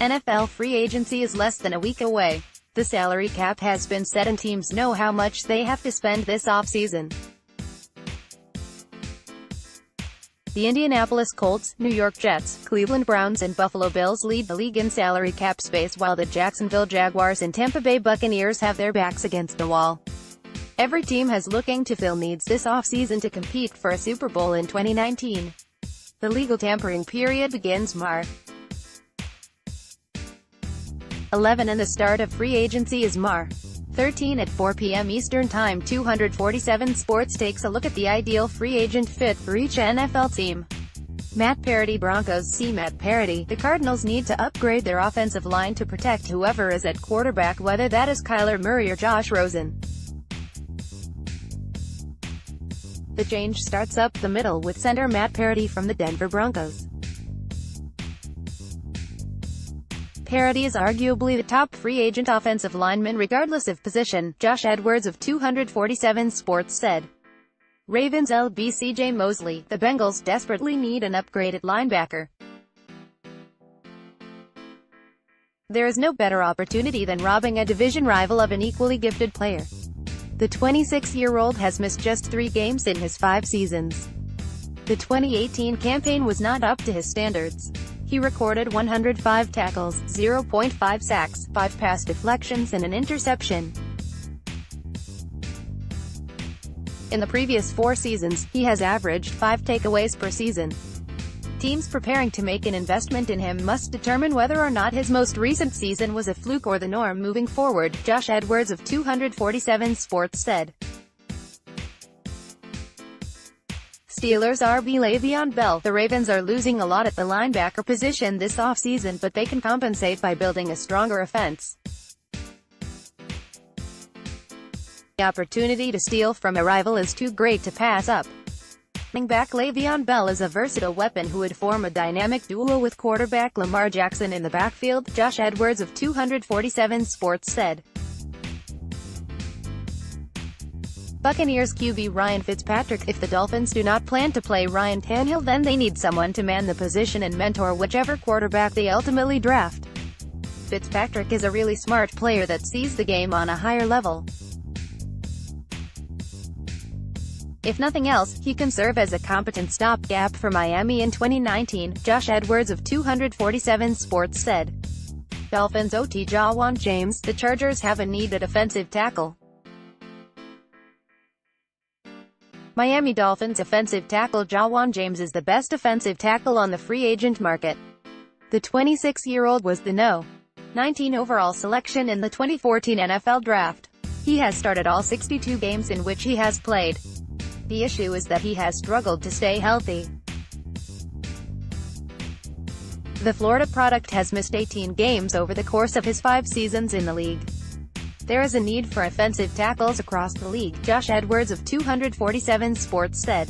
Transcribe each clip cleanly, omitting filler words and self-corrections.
NFL free agency is less than a week away. The salary cap has been set and teams know how much they have to spend this offseason. The Indianapolis Colts, New York Jets, Cleveland Browns and Buffalo Bills lead the league in salary cap space, while the Jacksonville Jaguars and Tampa Bay Buccaneers have their backs against the wall. Every team has looking to fill needs this offseason to compete for a Super Bowl in 2019. The legal tampering period begins March 11 and the start of free agency is March 13 at 4 p.m. Eastern Time. 247 Sports takes a look at the ideal free agent fit for each NFL team. Matt Parody, Broncos. See Matt Parody. The Cardinals need to upgrade their offensive line to protect whoever is at quarterback, whether that is Kyler Murray or Josh Rosen. The change starts up the middle with center Matt Parody from the Denver Broncos. Parody is arguably the top free agent offensive lineman regardless of position, Josh Edwards of 247 Sports said. Ravens LB CJ Mosley. The Bengals desperately need an upgraded linebacker. There is no better opportunity than robbing a division rival of an equally gifted player. The 26-year-old has missed just 3 games in his 5 seasons. The 2018 campaign was not up to his standards. He recorded 105 tackles, 0.5 sacks, 5 pass deflections and an interception. In the previous 4 seasons, he has averaged 5 takeaways per season. Teams preparing to make an investment in him must determine whether or not his most recent season was a fluke or the norm moving forward, Josh Edwards of 247 Sports said. Steelers RB Le'Veon Bell. The Ravens are losing a lot at the linebacker position this offseason, but they can compensate by building a stronger offense. The opportunity to steal from a rival is too great to pass up. Running back Le'Veon Bell is a versatile weapon who would form a dynamic duo with quarterback Lamar Jackson in the backfield, Josh Edwards of 247 Sports said. Buccaneers QB Ryan Fitzpatrick. If the Dolphins do not plan to play Ryan Tannehill, then they need someone to man the position and mentor whichever quarterback they ultimately draft. Fitzpatrick is a really smart player that sees the game on a higher level. If nothing else, he can serve as a competent stopgap for Miami in 2019, Josh Edwards of 247 Sports said. Dolphins OT Jawan James. The Chargers have a need at offensive tackle. Miami Dolphins offensive tackle Jawan James is the best offensive tackle on the free agent market. The 26-year-old was the No. 19 overall selection in the 2014 NFL Draft. He has started all 62 games in which he has played. The issue is that he has struggled to stay healthy. The Florida product has missed 18 games over the course of his 5 seasons in the league. There is a need for offensive tackles across the league, Josh Edwards of 247 Sports said.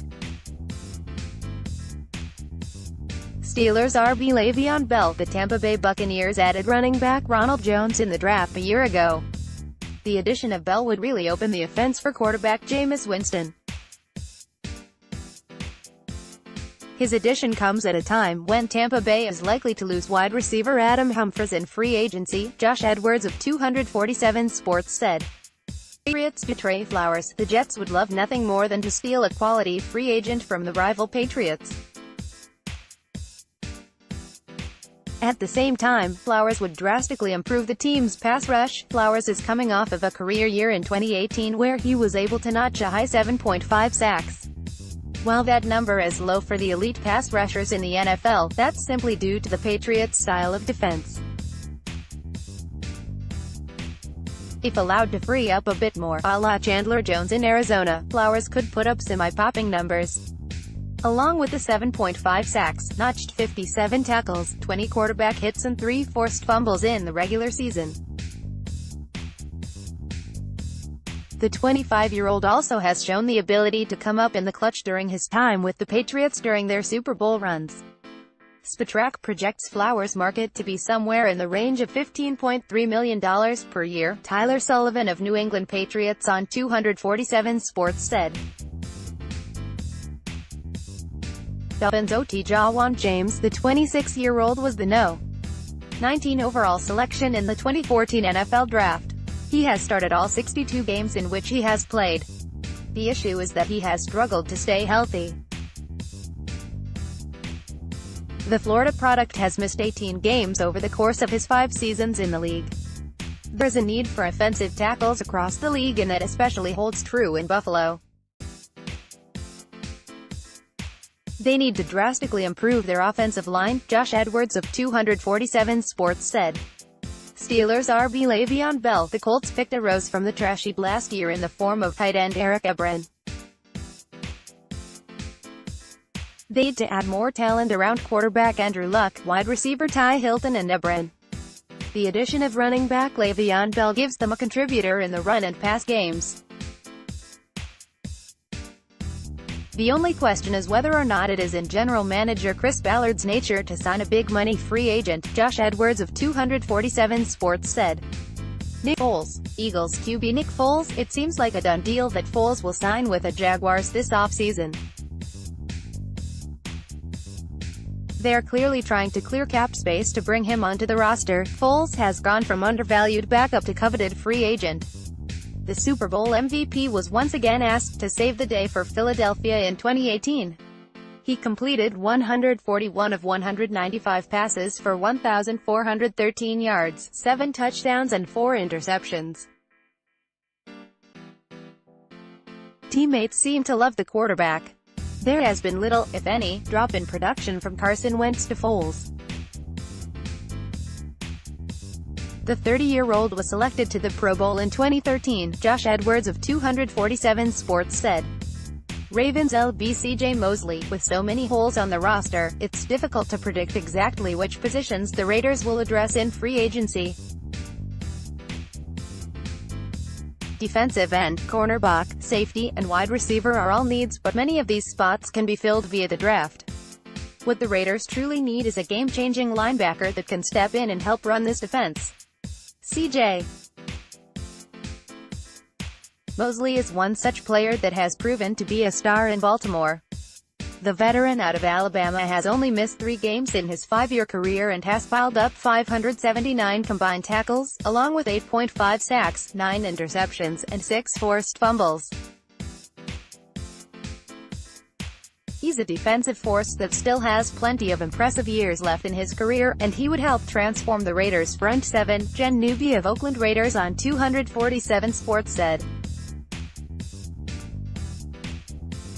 Steelers RB Le'Veon Bell. The Tampa Bay Buccaneers added running back Ronald Jones in the draft a year ago. The addition of Bell would really open the offense for quarterback Jameis Winston. His addition comes at a time when Tampa Bay is likely to lose wide receiver Adam Humphries in free agency, Josh Edwards of 247 Sports said. Patriots betray Flowers. The Jets would love nothing more than to steal a quality free agent from the rival Patriots. At the same time, Flowers would drastically improve the team's pass rush. Flowers is coming off of a career year in 2018 where he was able to notch a high 7.5 sacks. While that number is low for the elite pass rushers in the NFL, that's simply due to the Patriots' style of defense. If allowed to free up a bit more, a la Chandler Jones in Arizona, Flowers could put up semi-popping numbers. Along with the 7.5 sacks, notched 57 tackles, 20 quarterback hits and 3 forced fumbles in the regular season. The 25-year-old also has shown the ability to come up in the clutch during his time with the Patriots during their Super Bowl runs. Spotrac projects Flowers' market to be somewhere in the range of $15.3 million per year, Tyler Sullivan of New England Patriots on 247 Sports said. Dolphins OT Jawan James. The 26-year-old was the No. 19 overall selection in the 2014 NFL Draft. He has started all 62 games in which he has played. The issue is that he has struggled to stay healthy. The Florida product has missed 18 games over the course of his 5 seasons in the league. There's a need for offensive tackles across the league, and that especially holds true in Buffalo. They need to drastically improve their offensive line, Josh Edwards of 247 Sports said. Steelers RB Le'Veon Bell. The Colts picked a rose from the trash heap last year in the form of tight end Eric Ebron. They need to add more talent around quarterback Andrew Luck, wide receiver Ty Hilton and Ebron. The addition of running back Le'Veon Bell gives them a contributor in the run and pass games. The only question is whether or not it is in general manager Chris Ballard's nature to sign a big-money free agent, Josh Edwards of 247 Sports said. Nick Foles. Eagles QB Nick Foles. It seems like a done deal that Foles will sign with the Jaguars this offseason. They are clearly trying to clear cap space to bring him onto the roster. Foles has gone from undervalued backup to coveted free agent. The Super Bowl MVP was once again asked to save the day for Philadelphia in 2018. He completed 141 of 195 passes for 1,413 yards, 7 touchdowns and 4 interceptions. Teammates seem to love the quarterback. There has been little, if any, drop in production from Carson Wentz to Foles. The 30-year-old was selected to the Pro Bowl in 2013, Josh Edwards of 247 Sports said. Ravens LB CJ Mosley. With so many holes on the roster, it's difficult to predict exactly which positions the Raiders will address in free agency. Defensive end, cornerback, safety, and wide receiver are all needs, but many of these spots can be filled via the draft. What the Raiders truly need is a game-changing linebacker that can step in and help run this defense. CJ Mosley is one such player that has proven to be a star in Baltimore. The veteran out of Alabama has only missed 3 games in his 5-year career and has piled up 579 combined tackles, along with 8.5 sacks, 9 interceptions, and 6 forced fumbles. He's a defensive force that still has plenty of impressive years left in his career, and he would help transform the Raiders' front 7, Jen Newby of Oakland Raiders on 247 Sports said.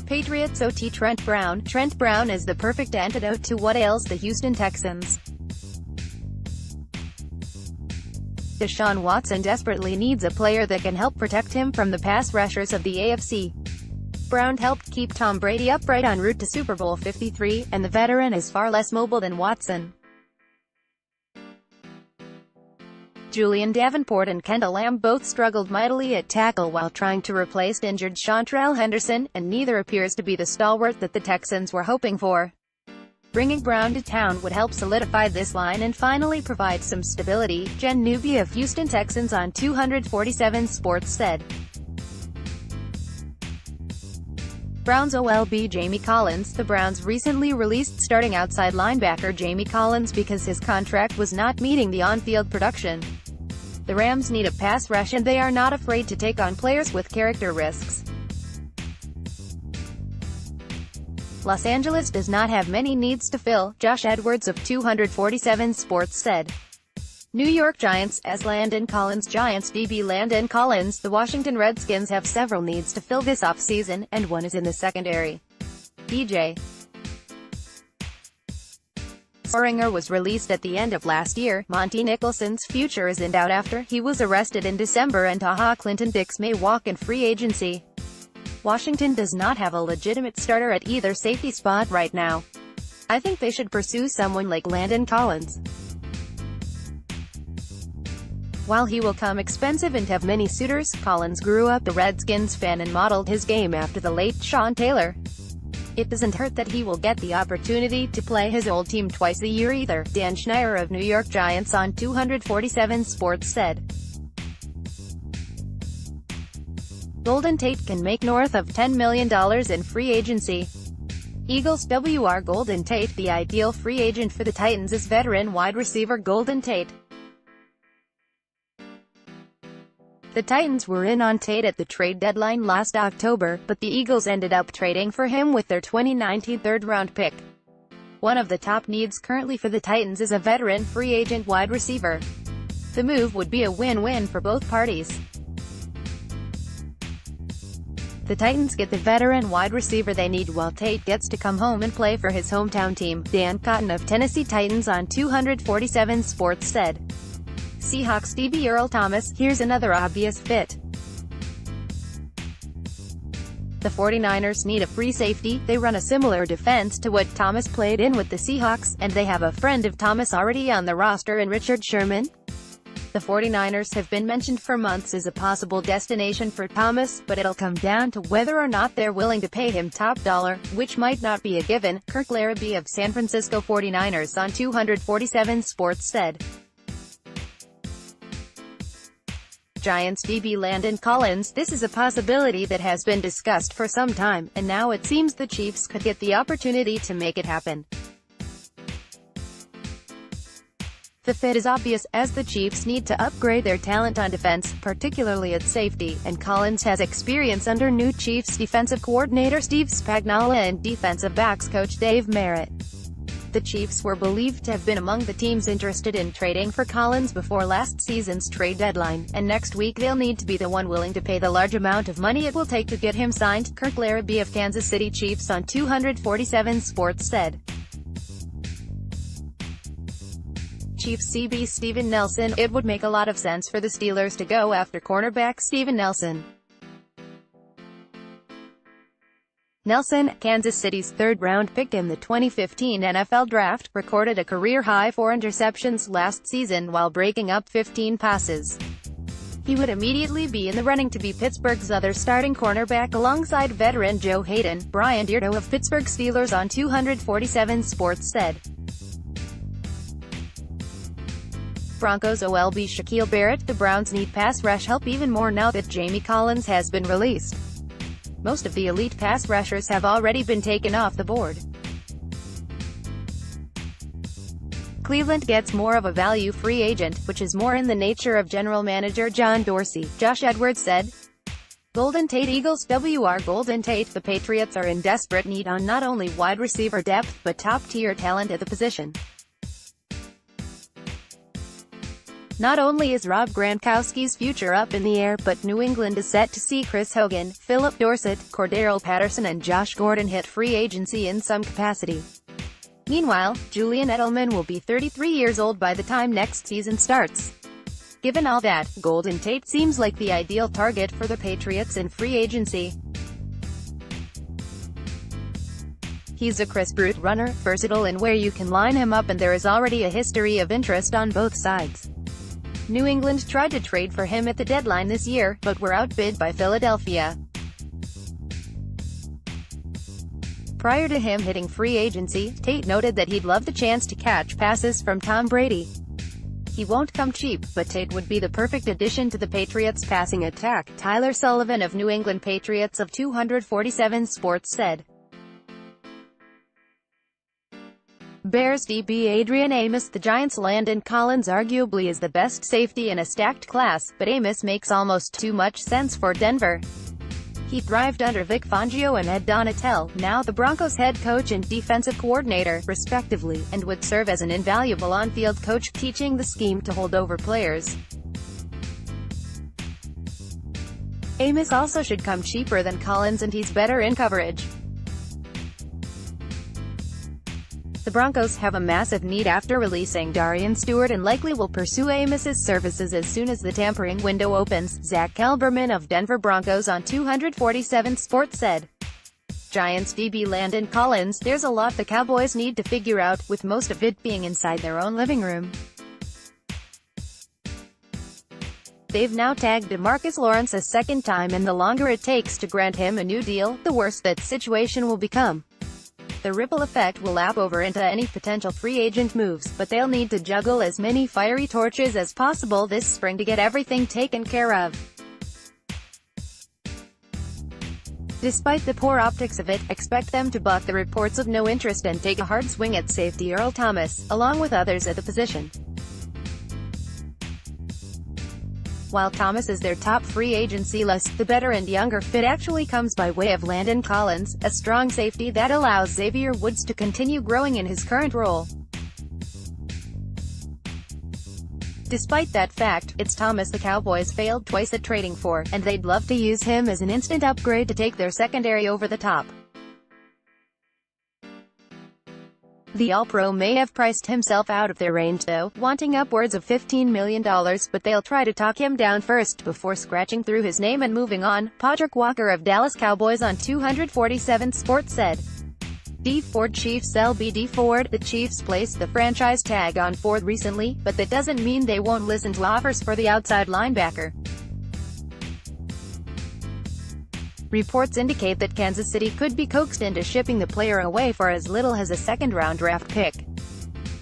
Patriots OT Trent Brown. Trent Brown is the perfect antidote to what ails the Houston Texans. Deshaun Watson desperately needs a player that can help protect him from the pass rushers of the AFC. Brown helped keep Tom Brady upright en route to Super Bowl 53, and the veteran is far less mobile than Watson. Julian Davenport and Kendall Lamb both struggled mightily at tackle while trying to replace injured Chantrell Henderson, and neither appears to be the stalwart that the Texans were hoping for. Bringing Brown to town would help solidify this line and finally provide some stability, Jen Newby of Houston Texans on 247 Sports said. Browns OLB Jamie Collins. The Browns recently released starting outside linebacker Jamie Collins because his contract was not meeting the on-field production. The Rams need a pass rush, and they are not afraid to take on players with character risks. Los Angeles does not have many needs to fill, Josh Edwards of 247 Sports said. New York Giants, as Landon Collins. Giants DB Landon Collins. The Washington Redskins have several needs to fill this offseason, and one is in the secondary. DJ Springer was released at the end of last year. Monty Nicholson's future is in doubt after he was arrested in December, and Taha Clinton Dix may walk in free agency. Washington does not have a legitimate starter at either safety spot right now. I think they should pursue someone like Landon Collins. While he will come expensive and have many suitors, Collins grew up a Redskins fan and modeled his game after the late Sean Taylor. It doesn't hurt that he will get the opportunity to play his old team twice a year either, Dan Schneider of New York Giants on 247 Sports said. Golden Tate can make north of $10 million in free agency. Eagles Wr Golden Tate. The ideal free agent for the Titans is veteran wide receiver Golden Tate. The Titans were in on Tate at the trade deadline last October, but the Eagles ended up trading for him with their 2019 third-round pick. One of the top needs currently for the Titans is a veteran free agent wide receiver. The move would be a win-win for both parties. The Titans get the veteran wide receiver they need while Tate gets to come home and play for his hometown team, Dan Cotton of Tennessee Titans on 247 Sports said. Seahawks DB Earl Thomas. Here's another obvious fit. The 49ers need a free safety. They run a similar defense to what Thomas played in with the Seahawks, and they have a friend of Thomas already on the roster in Richard Sherman. The 49ers have been mentioned for months as a possible destination for Thomas, but it'll come down to whether or not they're willing to pay him top dollar, which might not be a given, Kirk Larrabee of San Francisco 49ers on 247 Sports said. Giants DB Landon Collins. This is a possibility that has been discussed for some time, and now it seems the Chiefs could get the opportunity to make it happen. The fit is obvious, as the Chiefs need to upgrade their talent on defense, particularly at safety, and Collins has experience under new Chiefs defensive coordinator Steve Spagnuolo and defensive backs coach Dave Merritt. The Chiefs were believed to have been among the teams interested in trading for Collins before last season's trade deadline, and next week they'll need to be the one willing to pay the large amount of money it will take to get him signed, Kirk Larrabee of Kansas City Chiefs on 247 Sports said. Chiefs CB Steven Nelson. It would make a lot of sense for the Steelers to go after cornerback Steven Nelson. Nelson, Kansas City's third-round pick in the 2015 NFL Draft, recorded a career-high 4 interceptions last season while breaking up 15 passes. He would immediately be in the running to be Pittsburgh's other starting cornerback alongside veteran Joe Hayden, Brian Deardo of Pittsburgh Steelers on 247 Sports said. Broncos OLB Shaquille Barrett. The Browns need pass rush help even more now that Jamie Collins has been released. Most of the elite pass rushers have already been taken off the board. Cleveland gets more of a value free agent, which is more in the nature of general manager John Dorsey, Josh Edwards said. Golden Tate. Eagles Wr Golden Tate. The Patriots are in desperate need on not only wide receiver depth, but top-tier talent at the position. Not only is Rob Gronkowski's future up in the air, but New England is set to see Chris Hogan, Philip Dorsett, Cordero Patterson and Josh Gordon hit free agency in some capacity. Meanwhile, Julian Edelman will be 33 years old by the time next season starts. Given all that, Golden Tate seems like the ideal target for the Patriots in free agency. He's a crisp route runner, versatile in where you can line him up, and there is already a history of interest on both sides. New England tried to trade for him at the deadline this year, but were outbid by Philadelphia. Prior to him hitting free agency, Tate noted that he'd love the chance to catch passes from Tom Brady. He won't come cheap, but Tate would be the perfect addition to the Patriots' passing attack, Tyler Sullivan of New England Patriots of 247 Sports said. Bears DB Adrian Amos. The Giants' Landon Collins arguably is the best safety in a stacked class, but Amos makes almost too much sense for Denver. He thrived under Vic Fangio and Ed Donatel, now the Broncos head coach and defensive coordinator, respectively, and would serve as an invaluable on-field coach, teaching the scheme to hold over players. Amos also should come cheaper than Collins, and he's better in coverage. The Broncos have a massive need after releasing Darian Stewart and likely will pursue Amos's services as soon as the tampering window opens, Zach Kelberman of Denver Broncos on 247 Sports said. Giants DB Landon Collins. There's a lot the Cowboys need to figure out, with most of it being inside their own living room. They've now tagged DeMarcus Lawrence a second time, and the longer it takes to grant him a new deal, the worse that situation will become. The ripple effect will lap over into any potential free agent moves, but they'll need to juggle as many fiery torches as possible this spring to get everything taken care of. Despite the poor optics of it, expect them to buck the reports of no interest and take a hard swing at safety Earl Thomas, along with others at the position. While Thomas is their top free agency list, the better and younger fit actually comes by way of Landon Collins, a strong safety that allows Xavier Woods to continue growing in his current role. Despite that fact, it's Thomas the Cowboys failed twice at trading for, and they'd love to use him as an instant upgrade to take their secondary over the top. The All-Pro may have priced himself out of their range though, wanting upwards of $15 million, but they'll try to talk him down first before scratching through his name and moving on, Patrick Walker of Dallas Cowboys on 247 Sports said. D. Ford Chiefs LBD Ford, the Chiefs placed the franchise tag on Ford recently, but that doesn't mean they won't listen to offers for the outside linebacker. Reports indicate that Kansas City could be coaxed into shipping the player away for as little as a second-round draft pick.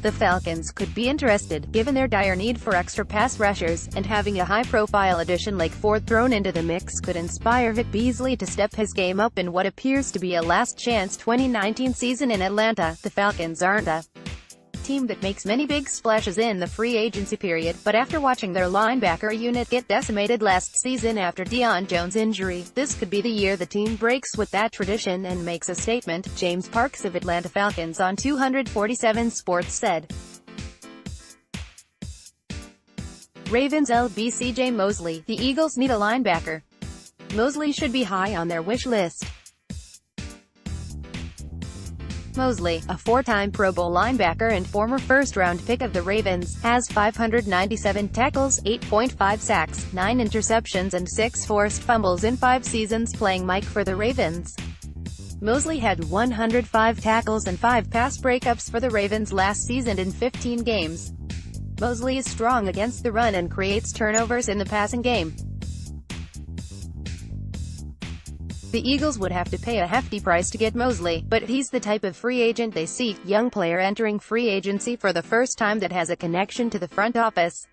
The Falcons could be interested, given their dire need for extra pass rushers, and having a high-profile addition like Ford thrown into the mix could inspire Vic Beasley to step his game up in what appears to be a last-chance 2019 season in Atlanta. The Falcons aren't a team that makes many big splashes in the free agency period, but after watching their linebacker unit get decimated last season after Deion Jones' injury, this could be the year the team breaks with that tradition and makes a statement, James Parks of Atlanta Falcons on 247 Sports said. Ravens LB CJ Mosley, the Eagles need a linebacker. Mosley should be high on their wish list. Mosley, a four-time Pro Bowl linebacker and former first-round pick of the Ravens, has 597 tackles, 8.5 sacks, 9 interceptions and 6 forced fumbles in 5 seasons playing Mike for the Ravens. Mosley had 105 tackles and 5 pass breakups for the Ravens last season in 15 games. Mosley is strong against the run and creates turnovers in the passing game. The Eagles would have to pay a hefty price to get Mosley, but he's the type of free agent they seek, young player entering free agency for the first time that has a connection to the front office.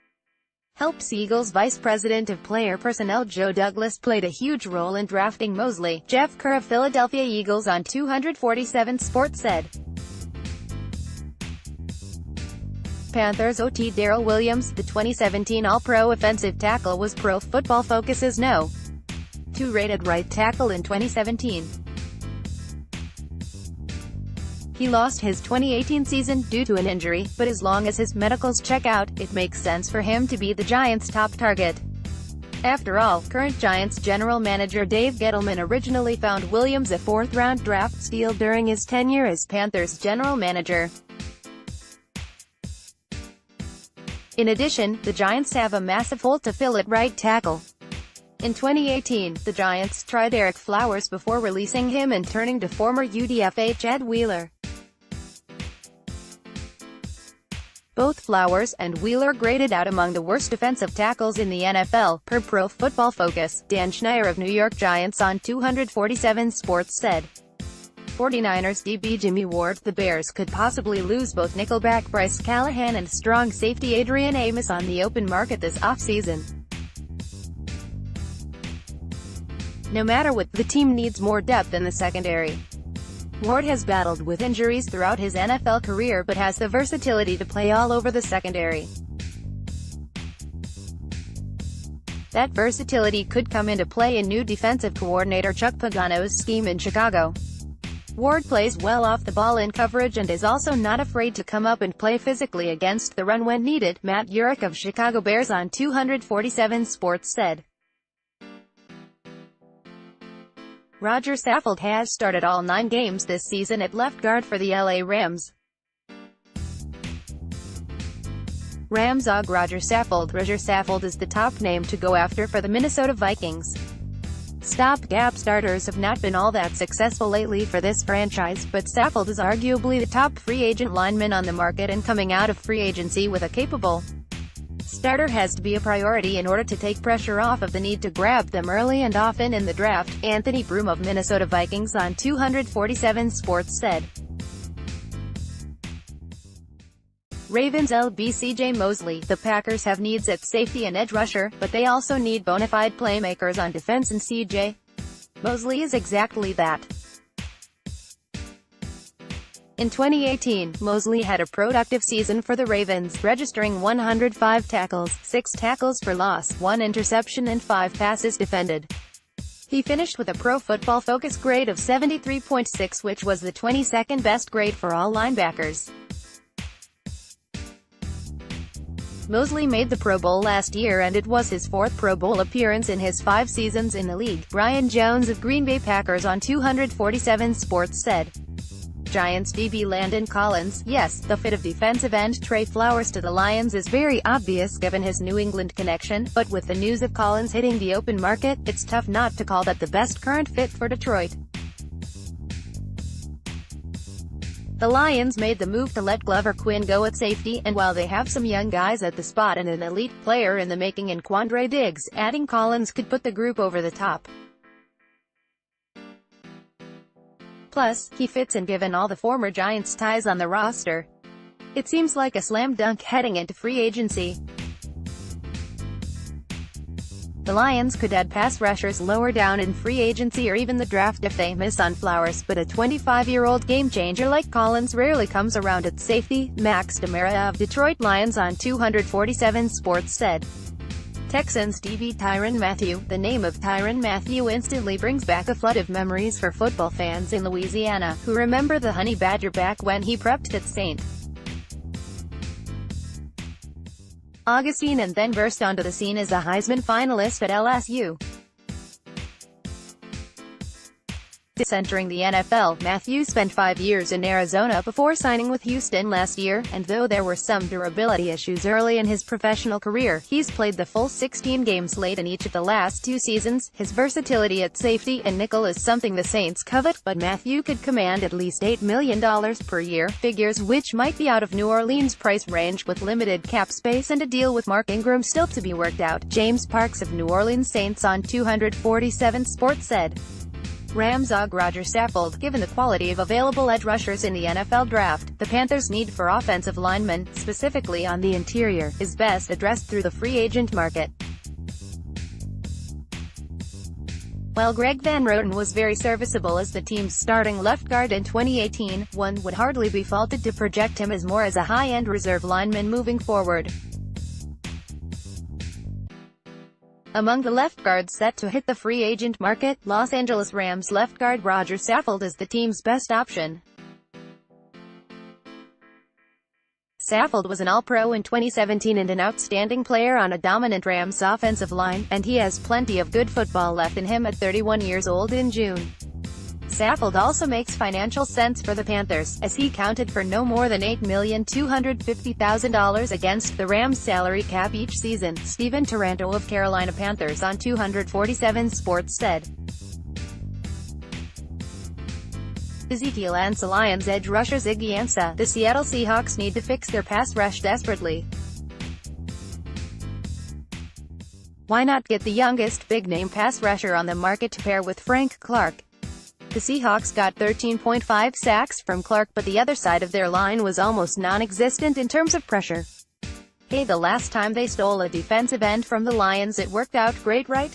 Helps Eagles Vice President of Player Personnel Joe Douglas played a huge role in drafting Mosley, Jeff Kerr of Philadelphia Eagles on 247 Sports said. Panthers OT Darrell Williams, the 2017 All-Pro offensive tackle, was Pro Football Focus's No. 2 rated right tackle in 2017. He lost his 2018 season due to an injury, but as long as his medicals check out, it makes sense for him to be the Giants' top target. After all, current Giants general manager Dave Gettleman originally found Williams a 4th-round draft steal during his tenure as Panthers general manager. In addition, the Giants have a massive hole to fill at right tackle. In 2018, the Giants tried Eric Flowers before releasing him and turning to former UDFA Chad Wheeler. Both Flowers and Wheeler graded out among the worst defensive tackles in the NFL, per Pro Football Focus. Dan Schneier of New York Giants on 247 Sports said. 49ers DB Jimmy Ward, the Bears could possibly lose both nickelback Bryce Callahan and strong safety Adrian Amos on the open market this offseason. No matter what, the team needs more depth in the secondary. Ward has battled with injuries throughout his NFL career but has the versatility to play all over the secondary. That versatility could come into play in new defensive coordinator Chuck Pagano's scheme in Chicago. Ward plays well off the ball in coverage and is also not afraid to come up and play physically against the run when needed, Matt Urich of Chicago Bears on 247 Sports said. Roger Saffold has started all 9 games this season at left guard for the LA Rams. Rams og Roger Saffold is the top name to go after for the Minnesota Vikings. Stopgap starters have not been all that successful lately for this franchise, but Saffold is arguably the top free agent lineman on the market and coming out of free agency with a capable starter has to be a priority in order to take pressure off of the need to grab them early and often in the draft, Anthony Broom of Minnesota Vikings on 247 Sports said. Ravens LB CJ Mosley, the Packers have needs at safety and edge rusher, but they also need bona fide playmakers on defense and CJ Mosley is exactly that. In 2018, Mosley had a productive season for the Ravens, registering 105 tackles, 6 tackles for loss, 1 interception and 5 passes defended. He finished with a Pro Football Focus grade of 73.6, which was the 22nd best grade for all linebackers. Mosley made the Pro Bowl last year and it was his 4th Pro Bowl appearance in his 5 seasons in the league, Brian Jones of Green Bay Packers on 247 Sports said. Giants DB Landon Collins: yes, the fit of defensive end Trey Flowers to the Lions is very obvious given his New England connection, but with the news of Collins hitting the open market, it's tough not to call that the best current fit for Detroit. The Lions made the move to let Glover Quinn go at safety, and while they have some young guys at the spot and an elite player in the making in Quandre Diggs, adding Collins could put the group over the top. Plus, he fits in given all the former Giants ties on the roster. It seems like a slam dunk heading into free agency. The Lions could add pass rushers lower down in free agency or even the draft if they miss on Flowers, but a 25-year-old game-changer like Collins rarely comes around at safety, Max Demera of Detroit Lions on 247 Sports said. Texans DB Tyrann Mathieu: the name of Tyrann Mathieu instantly brings back a flood of memories for football fans in Louisiana, who remember the Honey Badger back when he prepped at St. Augustine and then burst onto the scene as a Heisman finalist at LSU. Entering the NFL, Mathieu spent 5 years in Arizona before signing with Houston last year, and though there were some durability issues early in his professional career, he's played the full 16 games late in each of the last 2 seasons. His versatility at safety and nickel is something the Saints covet, but Mathieu could command at least $8 million per year, figures which might be out of New Orleans' price range with limited cap space and a deal with Mark Ingram still to be worked out. James Parks of New Orleans Saints on 247 Sports said. Rams AUG Roger Saffold: given the quality of available edge rushers in the NFL draft, the Panthers' need for offensive linemen, specifically on the interior, is best addressed through the free agent market. While Greg Van Roten was very serviceable as the team's starting left guard in 2018, one would hardly be faulted to project him as more as a high-end reserve lineman moving forward. Among the left guards set to hit the free agent market, Los Angeles Rams left guard Roger Saffold is the team's best option. Saffold was an All-Pro in 2017 and an outstanding player on a dominant Rams offensive line, and he has plenty of good football left in him at 31 years old in June. Saffold also makes financial sense for the Panthers, as he counted for no more than $8,250,000 against the Rams' salary cap each season. Steven Taranto of Carolina Panthers on 247 Sports said. Ezekiel Ansah Lions edge rusher Ziggy Ansah: the Seattle Seahawks need to fix their pass rush desperately. Why not get the youngest, big-name pass rusher on the market to pair with Frank Clark? The Seahawks got 13.5 sacks from Clark, but the other side of their line was almost non-existent in terms of pressure. Hey, the last time they stole a defensive end from the Lions it worked out great, right?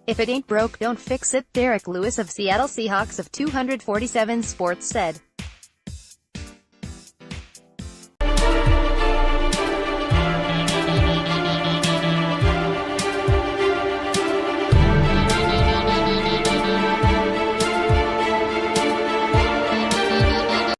If it ain't broke, don't fix it. Derek Lewis of Seattle Seahawks of 247 Sports said.